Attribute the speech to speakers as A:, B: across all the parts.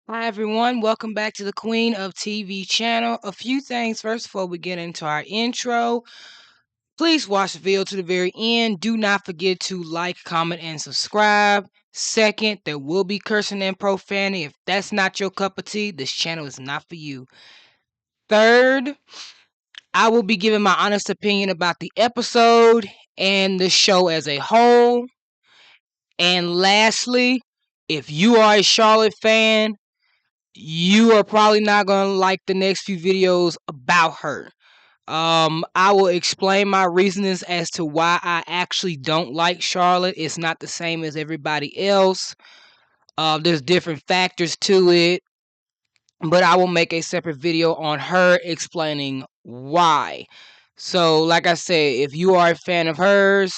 A: Hi everyone, welcome back to the Queen of TV channel. A few things first before we get into our intro. Please watch the video to the very end. Do not forget to like, comment, and subscribe. Second, there will be cursing and profanity. If that's not your cup of tea, this channel is not for you. Third, I will be giving my honest opinion about the episode and the show as a whole. And lastly, if you are a Charlotte fan, you are probably not going to like the next few videos about her. I will explain my reasonings as to why I actually don't like Charlotte. It's not the same as everybody else. There's different factors to it, but I will make a separate video on her explaining why. So, like I said, if you are a fan of hers,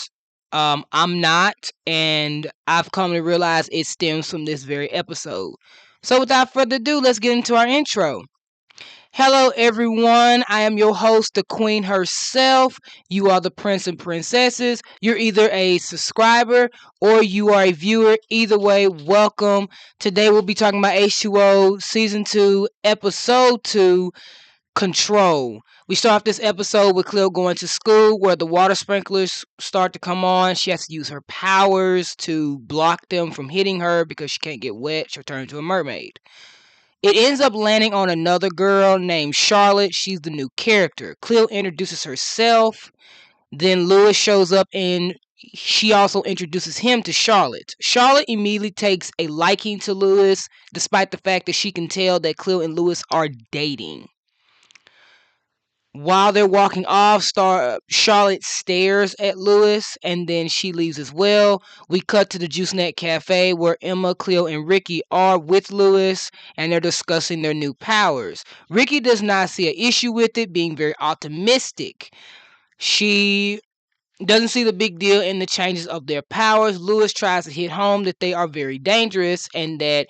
A: I'm not, and I've come to realize it stems from this very episode. So, without further ado, let's get into our intro. Hello, everyone. I am your host, the Queen herself. You are the Prince and Princesses. You're either a subscriber or you are a viewer. Either way, welcome. Today, we'll be talking about H2O Season 2, Episode 2, Control. We start off this episode with Cleo going to school where the water sprinklers start to come on. She has to use her powers to block them from hitting her because she can't get wet. She'll turn into a mermaid. It ends up landing on another girl named Charlotte. She's the new character. Cleo introduces herself. Then Lewis shows up and she also introduces him to Charlotte. Charlotte immediately takes a liking to Lewis, despite the fact that she can tell that Cleo and Lewis are dating. While they're walking off, Charlotte stares at Lewis and then she leaves as well. We cut to the Juice Net Cafe where Emma, Cleo, and Ricky are with Lewis and they're discussing their new powers. Ricky does not see an issue with it, being very optimistic. She doesn't see the big deal in the changes of their powers. Lewis tries to hit home that they are very dangerous and that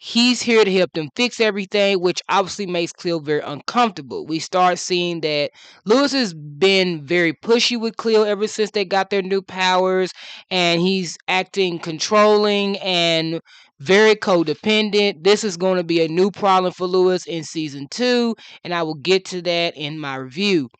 A: he's here to help them fix everything, which obviously makes Cleo very uncomfortable. We start seeing that Lewis has been very pushy with Cleo ever since they got their new powers, and he's acting controlling and very codependent. This is going to be a new problem for Lewis in season 2, and I will get to that in my review.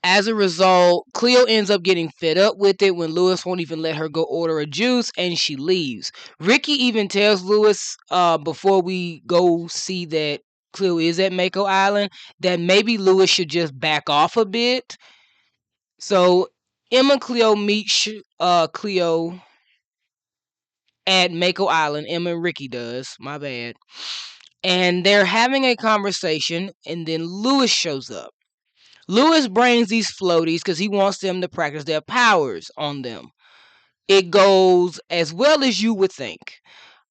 A: As a result, Cleo ends up getting fed up with it when Lewis won't even let her go order a juice and she leaves. Ricky even tells Lewis before we go see that Cleo is at Mako Island that maybe Lewis should just back off a bit. So Emma and Cleo meet Cleo at Mako Island. Emma and Ricky does, my bad. And they're having a conversation and then Lewis shows up. Lewis brings these floaties because he wants them to practice their powers on them. It goes as well as you would think.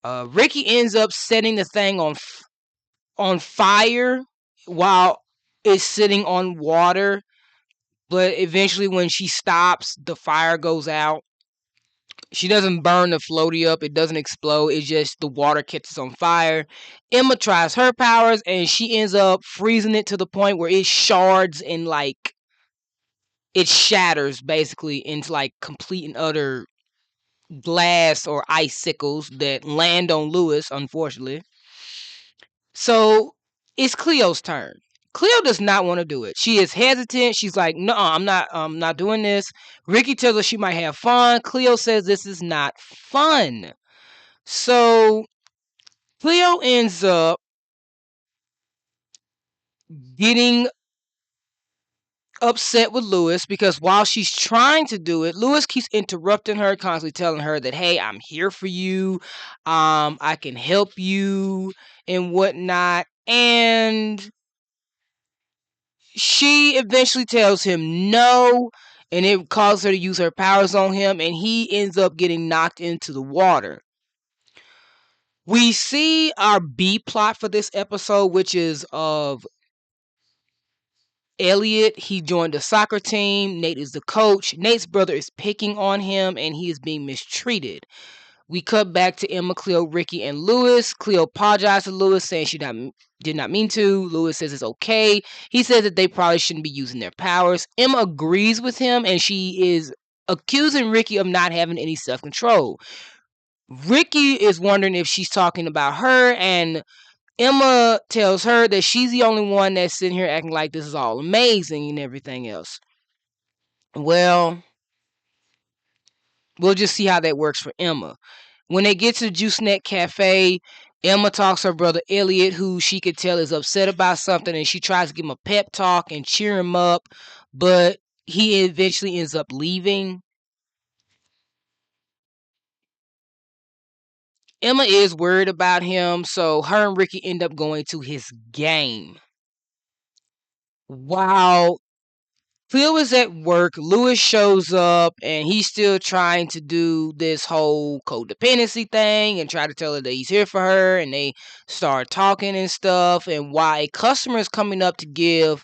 A: Ricky ends up setting the thing on fire while it's sitting on water, but eventually when she stops, the fire goes out. She doesn't burn the floaty up. It doesn't explode. It's just the water catches on fire. Emma tries her powers and she ends up freezing it to the point where it shards and like it shatters basically into like complete and utter glass or icicles that land on Lewis, unfortunately. So it's Cleo's turn. Cleo does not want to do it. She is hesitant. She's like, "No, I'm not doing this." Ricky tells her she might have fun. Cleo says this is not fun. So Cleo ends up getting upset with Lewis because while she's trying to do it, Lewis keeps interrupting her, constantly telling her that, "Hey, I'm here for you. I can help you and whatnot." And she eventually tells him no, and it causes her to use her powers on him, and he ends up getting knocked into the water. We see our B plot for this episode, which is of Elliot. He joined the soccer team. Nate is the coach. Nate's brother is picking on him and he is being mistreated. We cut back to Emma, Cleo, Ricky, and Lewis. Cleo apologized to Lewis, saying she did not mean to. Lewis says it's okay. He says that they probably shouldn't be using their powers. Emma agrees with him and she is accusing Ricky of not having any self-control. Ricky is wondering if she's talking about her, and Emma tells her that she's the only one that's sitting here acting like this is all amazing and everything else. Well, we'll just see how that works for Emma. When they get to the Juice Net Cafe, Emma talks to her brother Elliot, who she could tell is upset about something, and she tries to give him a pep talk and cheer him up, but he eventually ends up leaving. Emma is worried about him, so her and Ricky end up going to his game. While Phil is at work, Lewis shows up and he's still trying to do this whole codependency thing and try to tell her that he's here for her, and they start talking and stuff. And while a customer is coming up to give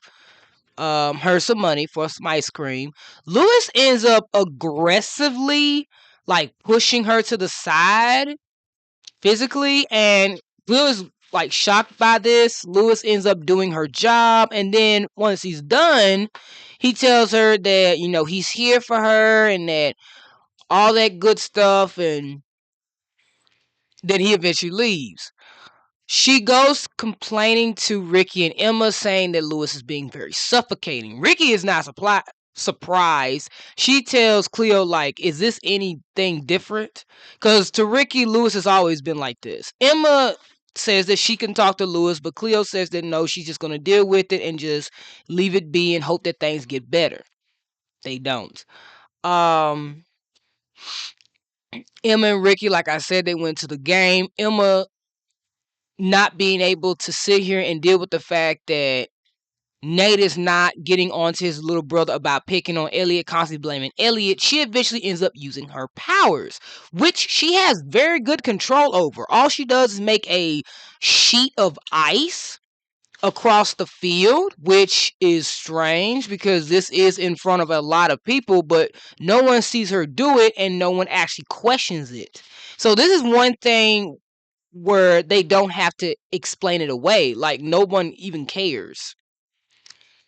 A: her some money for some ice cream, Lewis ends up aggressively like pushing her to the side physically, and Lewis like shocked by this. Lewis ends up doing her job, and then once he's done, he tells her that he's here for her and that all that good stuff, and then he eventually leaves. She goes complaining to Ricky and Emma, saying that Lewis is being very suffocating. Ricky is not surprised. She tells Cleo, like, is this anything different? Because to Ricky, Lewis has always been like this. Emma says that she can talk to Lewis, but Cleo says that no, she's just going to deal with it and just leave it be and hope that things get better. They don't. Um, Emma and Ricky, like I said, they went to the game. Emma not being able to sit here and deal with the fact that Nate is not getting on to his little brother about picking on Elliot, constantly blaming Elliot. She eventually ends up using her powers, which she has very good control over. All she does is make a sheet of ice across the field, which is strange because this is in front of a lot of people, but no one sees her do it and no one actually questions it. So this is one thing where they don't have to explain it away. Like, no one even cares.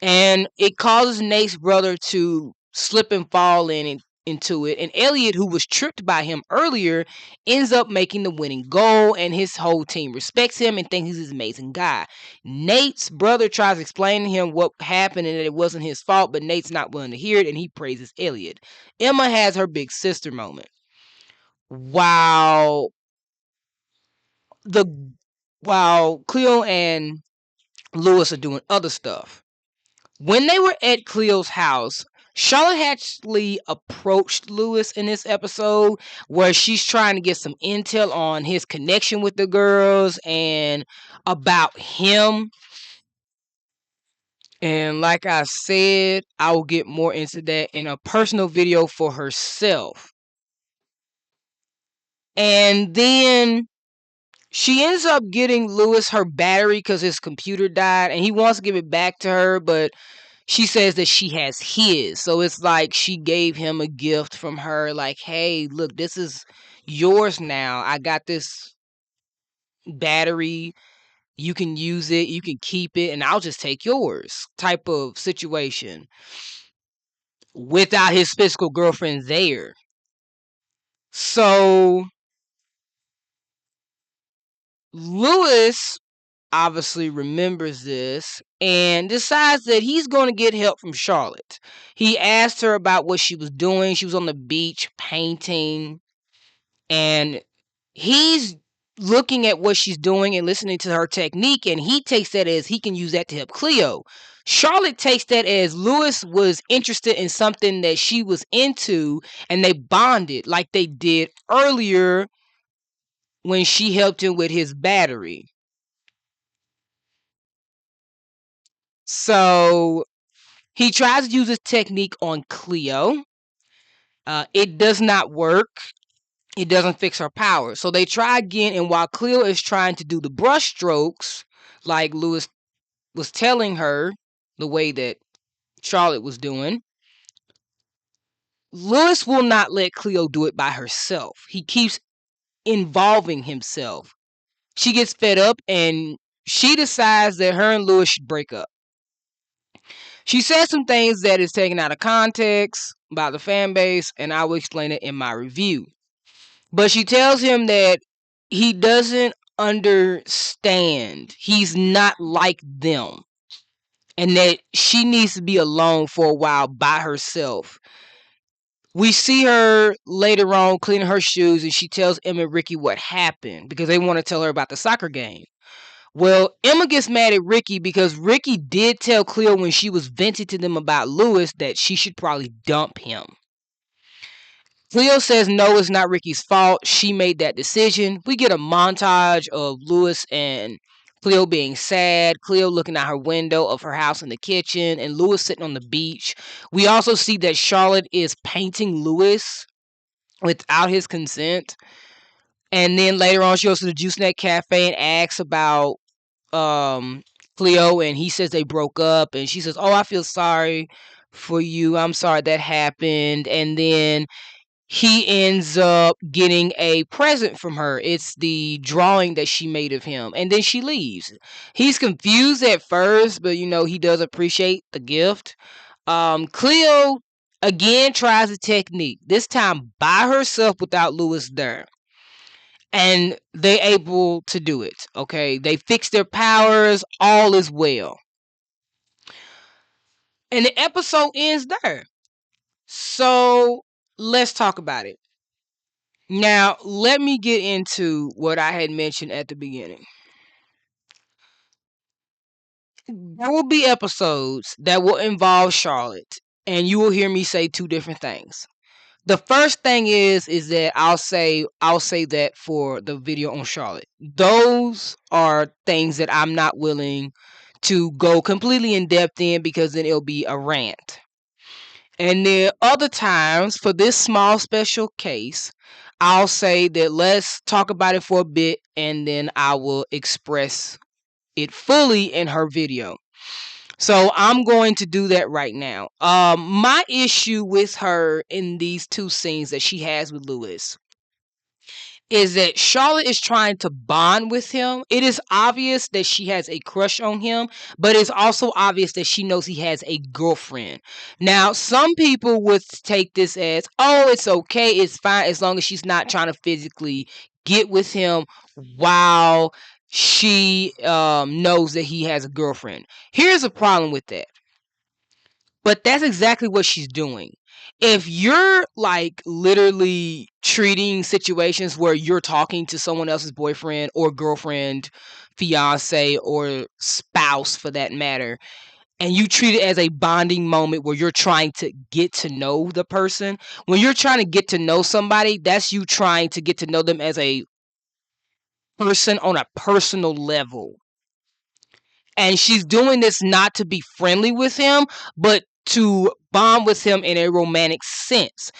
A: And it causes Nate's brother to slip and fall into it. And Elliot, who was tricked by him earlier, ends up making the winning goal, and his whole team respects him and thinks he's an amazing guy. Nate's brother tries to explain to him what happened and that it wasn't his fault, but Nate's not willing to hear it, and he praises Elliot. Emma has her big sister moment. While the while Cleo and Lewis are doing other stuff. When they were at Cleo's house, Charlotte actually approached Lewis in this episode where she's trying to get some intel on his connection with the girls and about him. And like I said, I will get more into that in a personal video for herself. And then she ends up getting Lewis her battery because his computer died, and he wants to give it back to her, but she says that she has his. So it's like she gave him a gift from her, like, hey, look, this is yours now. I got this battery. You can use it, you can keep it, and I'll just take yours type of situation without his physical girlfriend there. So Lewis obviously remembers this and decides that he's going to get help from Charlotte. He asked her about what she was doing. She was on the beach painting, and he's looking at what she's doing and listening to her technique, and he takes that as he can use that to help Cleo. Charlotte takes that as Lewis was interested in something that she was into, and they bonded like they did earlier when she helped him with his battery. So he tries to use this technique on Cleo. It does not work. It doesn't fix her power. So they try again, and while Cleo is trying to do the brush strokes, like Lewis was telling her, the way that Charlotte was doing, Lewis will not let Cleo do it by herself. He keeps involving himself. She gets fed up, and she decides that her and Lewis should break up. She says some things that is taken out of context about the fan base, and I will explain it in my review. But she tells him that he doesn't understand. He's not like them. And that she needs to be alone for a while by herself. We see her later on cleaning her shoes, and she tells Emma and Ricky what happened because they want to tell her about the soccer game. Well, Emma gets mad at Ricky because Ricky did tell Cleo when she was venting to them about Lewis that she should probably dump him. Cleo says no, it's not Ricky's fault. She made that decision. We get a montage of Lewis and Cleo being sad, Cleo looking out her window of her house in the kitchen, and Lewis sitting on the beach. We also see that Charlotte is painting Lewis without his consent. And then later on, she goes to the Juice Net Cafe and asks about Cleo, and he says they broke up, and she says, "Oh, I feel sorry for you. I'm sorry that happened." And then he ends up getting a present from her. It's the drawing that she made of him, and then she leaves. He's confused at first, but he does appreciate the gift. Cleo again tries the technique, this time by herself without Lewis there. And they able to do it. Okay, they fix their powers, all is well. And the episode ends there. So let's talk about it. Now, let me get into what I had mentioned at the beginning. There will be episodes that will involve Charlotte, and you will hear me say two different things. The first thing is that I'll say that for the video on Charlotte. Those are things that I'm not willing to go completely in depth in because then it'll be a rant. And then other times, for this small special case, I'll say that let's talk about it for a bit and then I will express it fully in her video. So I'm going to do that right now. My issue with her in these two scenes that she has with Lewis is that Charlotte is trying to bond with him. It is obvious that she has a crush on him, but it's also obvious that she knows he has a girlfriend. Now, some people would take this as, oh, it's okay, it's fine, as long as she's not trying to physically get with him while she knows that he has a girlfriend. Here's a problem with that. But that's exactly what she's doing. If you're like literally treating situations where you're talking to someone else's boyfriend or girlfriend, fiance, or spouse for that matter, and you treat it as a bonding moment where you're trying to get to know the person, when you're trying to get to know somebody, that's you trying to get to know them as a person on a personal level. And she's doing this not to be friendly with him, but to bond with him in a romantic sense.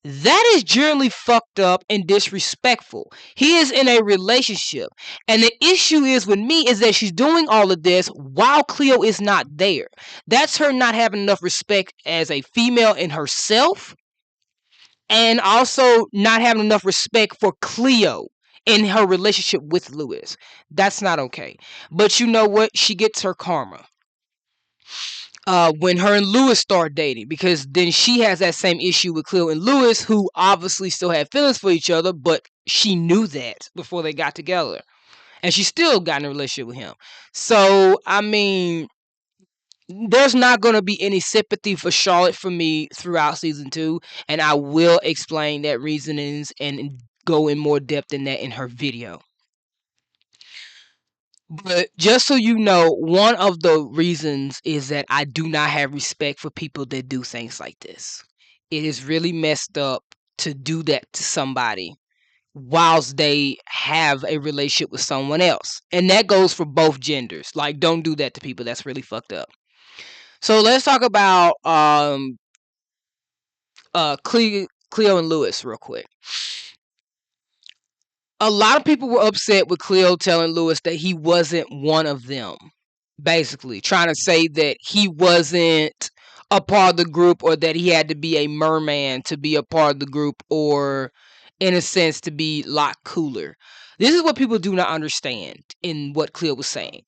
A: That is generally fucked up and disrespectful. He is in a relationship. And the issue is with me is that she's doing all of this while Cleo is not there. That's her not having enough respect as a female in herself, and also not having enough respect for Cleo in her relationship with Lewis. That's not okay. But you know what? She gets her karma. When her and Lewis start dating, because then she has that same issue with Cleo and Lewis, who obviously still had feelings for each other, but she knew that before they got together. And she still got in a relationship with him. So, I mean, there's not going to be any sympathy for Charlotte for me throughout season 2, and I will explain that reasonings and go in more depth in that in her video. But just so you know, one of the reasons is that I do not have respect for people that do things like this. It is really messed up to do that to somebody whilst they have a relationship with someone else. And that goes for both genders. Like, don't do that to people. That's really fucked up. So let's talk about Cleo and Lewis real quick. A lot of people were upset with Cleo telling Lewis that he wasn't one of them. Basically, trying to say that he wasn't a part of the group, or that he had to be a merman to be a part of the group, or in a sense to be a lot cooler. This is what people do not understand in what Cleo was saying.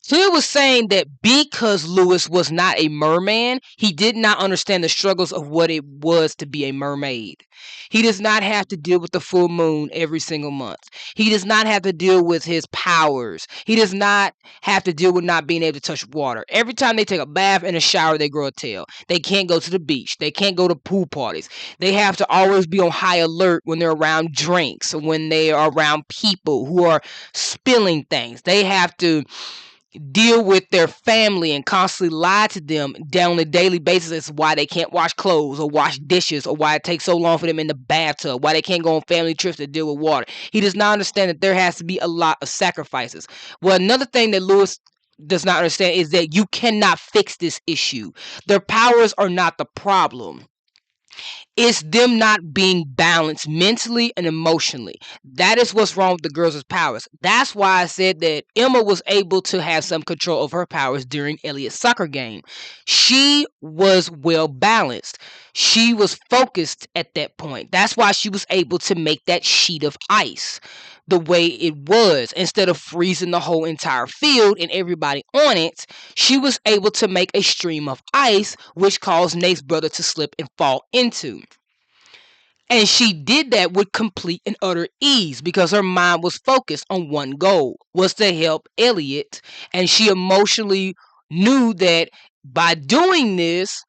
A: Cleo was saying that because Lewis was not a merman, he did not understand the struggles of what it was to be a mermaid. He does not have to deal with the full moon every single month. He does not have to deal with his powers. He does not have to deal with not being able to touch water. Every time they take a bath and a shower, they grow a tail. They can't go to the beach. They can't go to pool parties. They have to always be on high alert when they're around drinks, when they are around people who are spilling things. They have to deal with their family and constantly lie to them down on a daily basis as to why they can't wash clothes or wash dishes, or why it takes so long for them in the bathtub, why they can't go on family trips to deal with water. He does not understand that there has to be a lot of sacrifices. Well, another thing that Lewis does not understand is that you cannot fix this issue. Their powers are not the problem. It's them not being balanced mentally and emotionally. That is what's wrong with the girls' powers. That's why I said that Emma was able to have some control of her powers during Elliot's soccer game. She was well balanced. She was focused at that point. That's why she was able to make that sheet of ice the way it was. Instead of freezing the whole entire field and everybody on it, she was able to make a stream of ice, which caused Nate's brother to slip and fall into. And she did that with complete and utter ease because her mind was focused on one goal, was to help Elliot. And she emotionally knew that by doing this,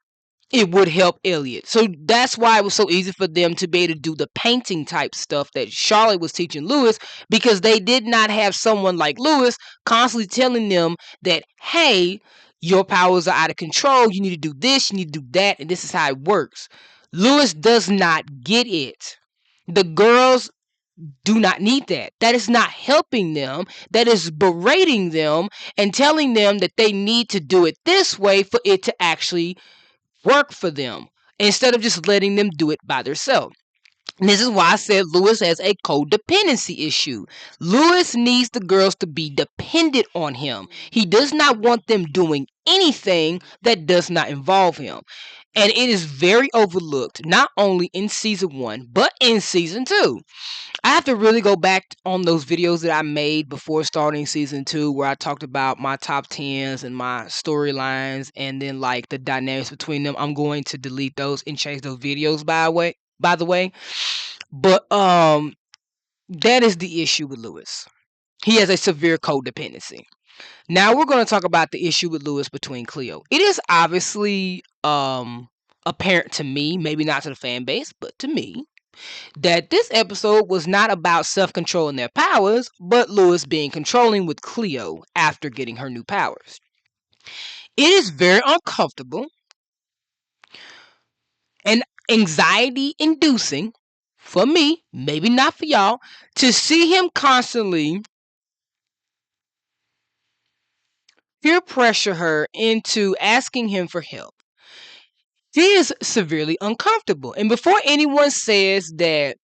A: it would help Elliot. So that's why it was so easy for them to be able to do the painting type stuff that Charlotte was teaching Lewis, because they did not have someone like Lewis constantly telling them that, hey, your powers are out of control. You need to do this, you need to do that, and this is how it works. Lewis does not get it. The girls do not need that. That is not helping them. That is berating them and telling them that they need to do it this way for it to actually work for them, instead of just letting them do it by themselves. And this is why I said Lewis has a codependency issue. Lewis needs the girls to be dependent on him. He does not want them doing anything that does not involve him. And it is very overlooked, not only in season 1, but in season 2. I have to really go back on those videos that I made before starting season 2, where I talked about my top 10s and my storylines and then like the dynamics between them. I'm going to delete those and change those videos by the way. But that is the issue with Lewis. He has a severe codependency. Now we're going to talk about the issue with Lewis between Cleo. It is obviously apparent to me, maybe not to the fan base, but to me, that this episode was not about self-control and their powers, but Lewis being controlling with Cleo after getting her new powers. It is very uncomfortable and anxiety-inducing for me, maybe not for y'all, to see him constantly peer pressure her into asking him for help. He is severely uncomfortable. And before anyone says that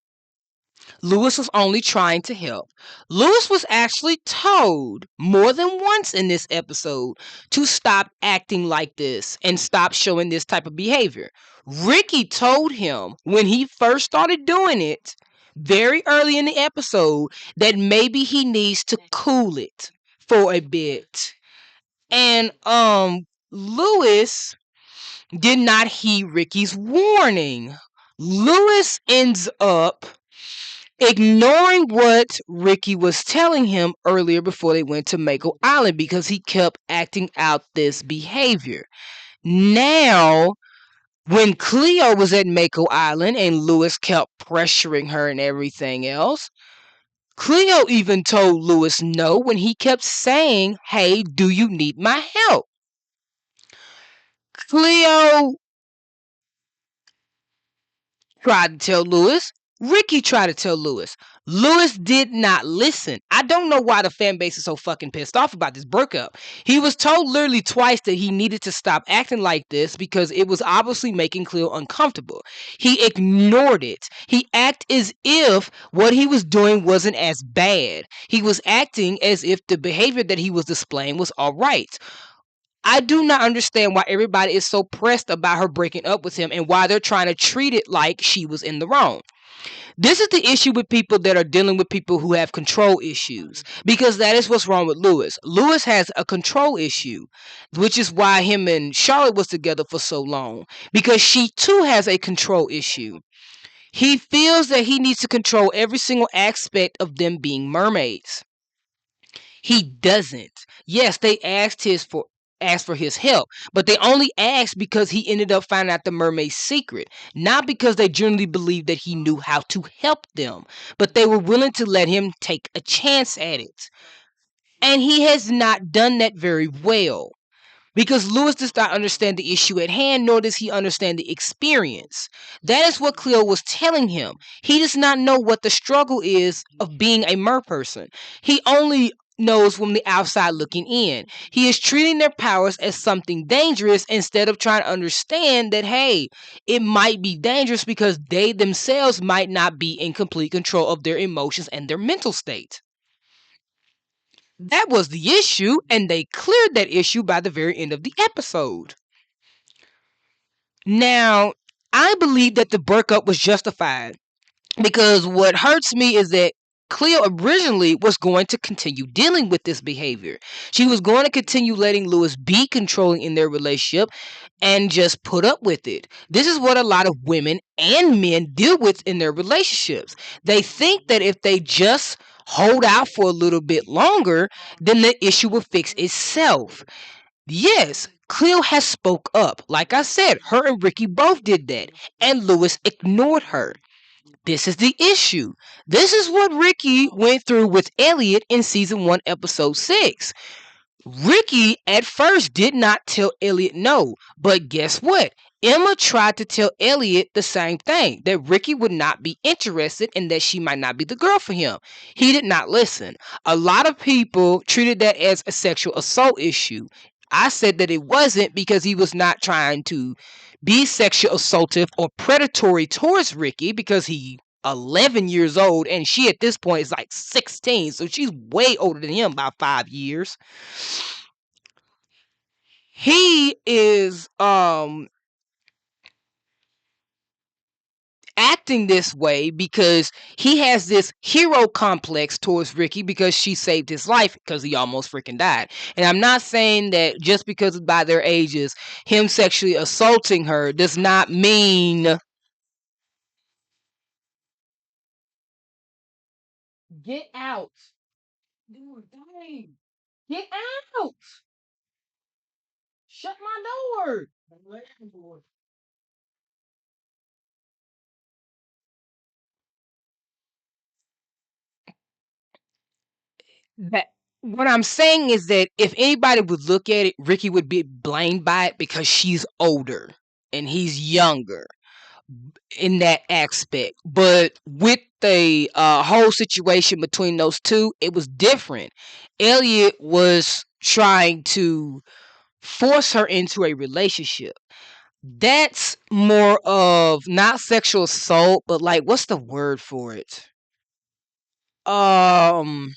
A: Lewis was only trying to help, Lewis was actually told more than once in this episode to stop acting like this and stop showing this type of behavior. Ricky told him when he first started doing it very early in the episode that maybe he needs to cool it for a bit. And Lewis did not heed Ricky's warning. Lewis ends up ignoring what Ricky was telling him earlier before they went to Mako Island, because he kept acting out this behavior. Now, when Cleo was at Mako Island and Lewis kept pressuring her and everything else, Cleo even told Lewis no when he kept saying, hey, do you need my help? Cleo tried to tell Lewis. Ricky tried to tell Lewis. Lewis did not listen. I don't know why the fan base is so fucking pissed off about this breakup. He was told literally twice that he needed to stop acting like this because it was obviously making Cleo uncomfortable. He ignored it. He acted as if what he was doing wasn't as bad. He was acting as if the behavior that he was displaying was all right. I do not understand why everybody is so pressed about her breaking up with him and why they're trying to treat it like she was in the wrong. This is the issue with people that are dealing with people who have control issues, because that is what's wrong with Lewis. Lewis has a control issue, which is why him and Charlotte was together for so long, because she too has a control issue. He feels that he needs to control every single aspect of them being mermaids. He doesn't. Yes, they asked for his help, but they only asked because he ended up finding out the mermaid's secret, not because they genuinely believed that he knew how to help them, but they were willing to let him take a chance at it. And he has not done that very well, because Lewis does not understand the issue at hand, nor does he understand the experience. That is what Cleo was telling him. He does not know what the struggle is of being a mer person. He only knows from the outside looking in. He is treating their powers as something dangerous instead of trying to understand that, hey, it might be dangerous because they themselves might not be in complete control of their emotions and their mental state. That was the issue, and they cleared that issue by the very end of the episode. Now, I believe that the breakup was justified, because what hurts me is that Cleo originally was going to continue dealing with this behavior. She was going to continue letting Lewis be controlling in their relationship and just put up with it. This is what a lot of women and men deal with in their relationships. They think that if they just hold out for a little bit longer, then the issue will fix itself. Yes, Cleo has spoke up. Like I said, her and Ricky both did that, and Lewis ignored her. This is the issue. This is what Ricky went through with Elliot in season 1, episode 6. Ricky at first did not tell Elliot no, but guess what? Emma tried to tell Elliot the same thing, that Ricky would not be interested and that she might not be the girl for him. He did not listen. A lot of people treated that as a sexual assault issue. I said that it wasn't, because he was not trying to be sexual assaultive or predatory towards Ricky, because he 11 years old and she at this point is like 16, so she's way older than him by 5 years. He is acting this way because he has this hero complex towards Ricky, because she saved his life, because he almost freaking died. And I'm not saying that just because by their ages, him sexually assaulting her does not mean get out. Dude, dang. Get out. Shut my door. That what I'm saying is that if anybody would look at it, Ricky would be blamed by it because she's older and he's younger in that aspect. But with the whole situation between those two, it was different. Elliot was trying to force her into a relationship. That's more of not sexual assault, but like, what's the word for it? Um,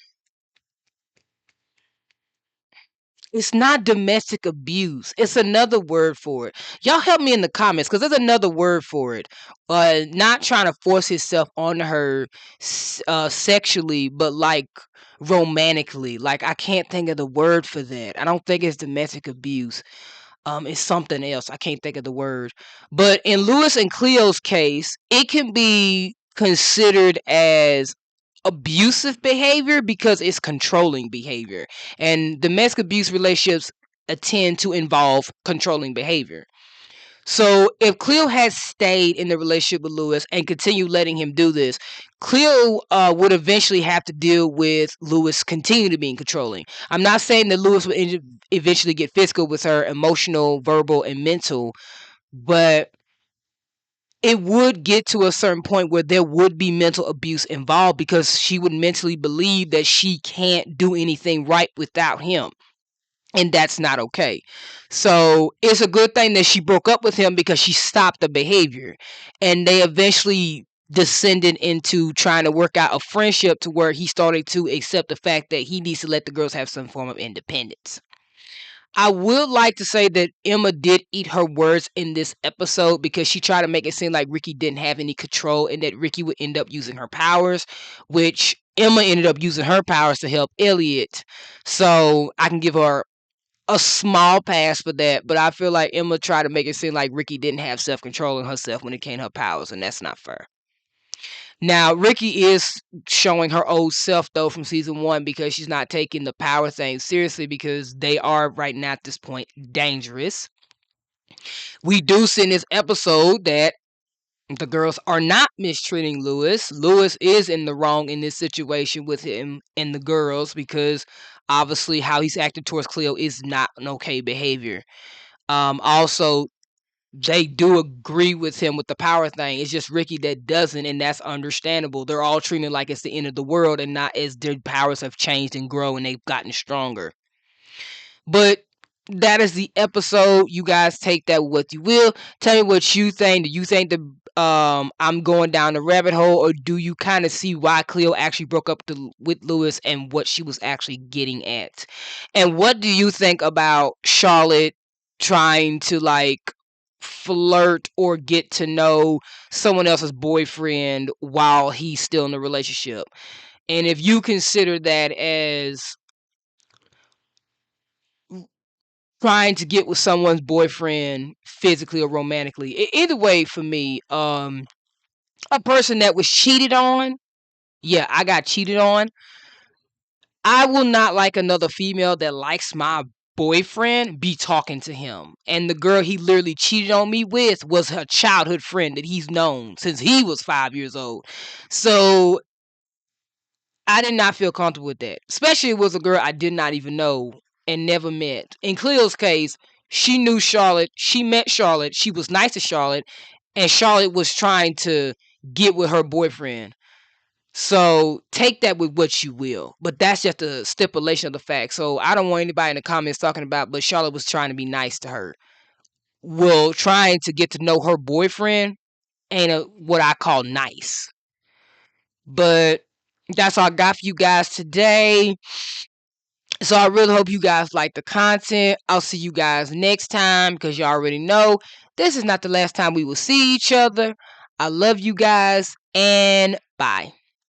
A: it's not domestic abuse. It's another word for it. Y'all help me in the comments, because there's another word for it. Not trying to force himself on her sexually, but like romantically. Like, I can't think of the word for that. I don't think it's domestic abuse. It's something else. I can't think of the word. But in Lewis and Cleo's case, it can be considered as abusive behavior because it's controlling behavior. And domestic abuse relationships tend to involve controlling behavior. So if Cleo had stayed in the relationship with Lewis and continued letting him do this, Cleo would eventually have to deal with Lewis continuing to be controlling. I'm not saying that Lewis would eventually get physical with her, emotional, verbal, and mental, but it would get to a certain point where there would be mental abuse involved, because she would mentally believe that she can't do anything right without him. And that's not okay. So it's a good thing that she broke up with him, because she stopped the behavior. And they eventually descended into trying to work out a friendship to where he started to accept the fact that he needs to let the girls have some form of independence. I would like to say that Emma did eat her words in this episode because she tried to make it seem like Ricky didn't have any control and that Ricky would end up using her powers, which Emma ended up using her powers to help Elliot. So I can give her a small pass for that, but I feel like Emma tried to make it seem like Ricky didn't have self control in herself when it came to her powers, and that's not fair. Now, Ricky is showing her old self though from season one because she's not taking the power thing seriously because they are right now at this point dangerous. We do see in this episode that the girls are not mistreating Lewis. Lewis is in the wrong in this situation with him and the girls because obviously how he's acting towards Cleo is not an okay behavior. Also, they do agree with him with the power thing. It's just Ricky that doesn't, and that's understandable. They're all treating it like it's the end of the world and not as their powers have changed and grown and they've gotten stronger. But that is the episode. You guys take that what you will. Tell me what you think. Do you think the I'm going down the rabbit hole, or do you kind of see why Cleo actually broke up with Lewis and what she was actually getting at? And what do you think about Charlotte trying to like flirt or get to know someone else's boyfriend while he's still in a relationship? And if you consider that as trying to get with someone's boyfriend physically or romantically. Either way, for me, a person that was cheated on, yeah, I got cheated on. I will not like another female that likes my boyfriend be talking to him. And the girl he literally cheated on me with was her childhood friend that he's known since he was 5 years old. So I did not feel comfortable with that. Especially it was a girl I did not even know and never met. In Cleo's case, she knew Charlotte. She met Charlotte. She was nice to Charlotte. And Charlotte was trying to get with her boyfriend. So take that with what you will. But that's just a stipulation of the fact. So I don't want anybody in the comments talking about, but Charlotte was trying to be nice to her. Well, trying to get to know her boyfriend ain't what I call nice. But that's all I got for you guys today. So I really hope you guys like the content. I'll see you guys next time because you already know this is not the last time we will see each other. I love you guys and bye.